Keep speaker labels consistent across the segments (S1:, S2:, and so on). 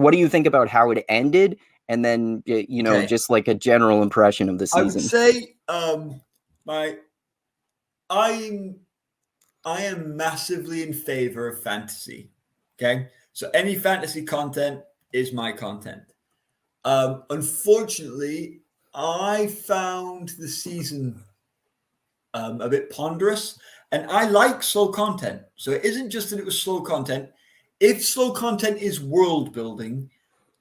S1: what do you think about how it ended? And then,
S2: Okay.
S1: just like a general impression of the
S2: I would
S1: season.
S2: say I am massively in favor of fantasy. Okay. So any fantasy content is my content. Unfortunately, I found the season a bit ponderous, and I like slow content. So it isn't just that it was slow content. If slow content is world building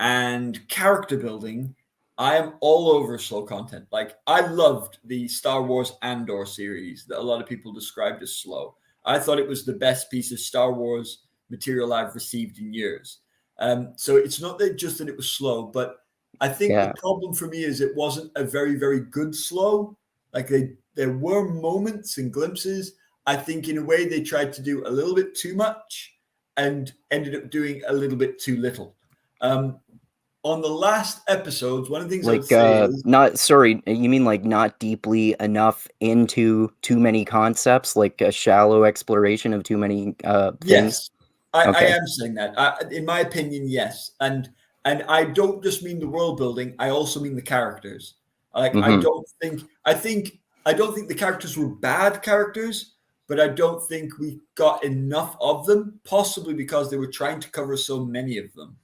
S2: and character building, I am all over slow content. Like I loved the Star Wars Andor series that a lot of people described as slow. I thought it was the best piece of Star Wars material I've received in years. So it's not that just that it was slow, but I think the problem for me is it wasn't a very, very good slow. Like there were moments and glimpses. I think in a way they tried to do a little bit too much and ended up doing a little bit too little. On the last episodes, one of the things I would say is
S1: you mean like not deeply enough into too many concepts, like a shallow exploration of too many things?
S2: Yes, I am saying that. In my opinion, yes. And I don't just mean the world building, I also mean the characters. Like I don't think the characters were bad characters, but I don't think we got enough of them, possibly because they were trying to cover so many of them.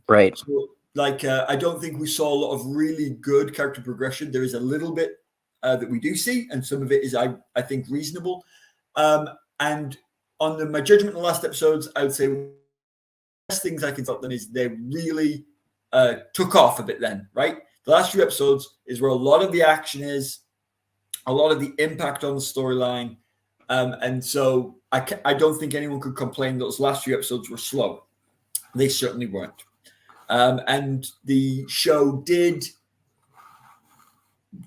S1: Right.
S2: So, I don't think we saw a lot of really good character progression. There is a little bit that we do see, and some of it is, I think, reasonable. And on my judgment in the last episodes, I would say the best things I can tell them is they really took off a bit then, right? The last few episodes is where a lot of the action is, a lot of the impact on the storyline. And so I don't think anyone could complain those last few episodes were slow. They certainly weren't. And the show did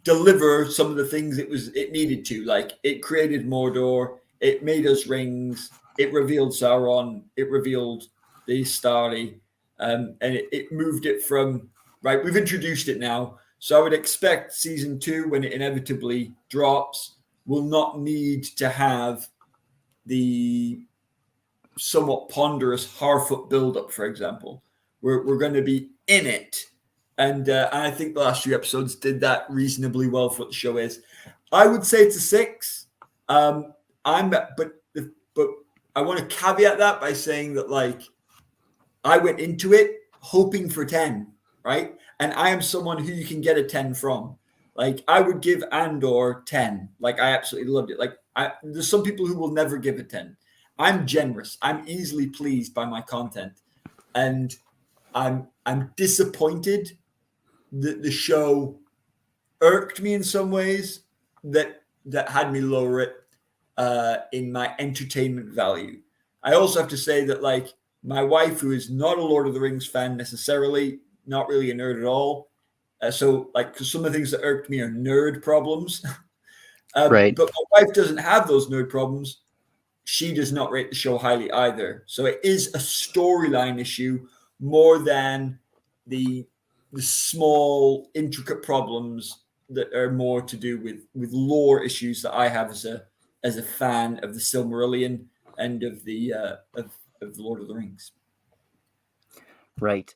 S2: deliver some of the things it needed to. Like it created Mordor, it made us rings, it revealed Sauron, it revealed the Starry, and it moved it from right. We've introduced it now, so I would expect season 2, when it inevitably drops, will not need to have the somewhat ponderous Harfoot build-up, for example. We're going to be in it. And I think the last few episodes did that reasonably well for what the show is. I would say it's a 6. But I want to caveat that by saying that I went into it hoping for 10, right? And I am someone who you can get a 10 from. Like I would give Andor 10. Like I absolutely loved it. Like there's some people who will never give a 10. I'm generous. I'm easily pleased by my content, and I'm disappointed that the show irked me in some ways that had me lower it in my entertainment value. I also have to say that my wife, who is not a Lord of the Rings fan necessarily, not really a nerd at all, because some of the things that irked me are nerd problems.
S1: Right.
S2: But my wife doesn't have those nerd problems. She does not rate the show highly either. So it is a storyline issue more than the small, intricate problems that are more to do with lore issues that I have as a fan of the Silmarillion and of the Lord of the Rings.
S1: Right.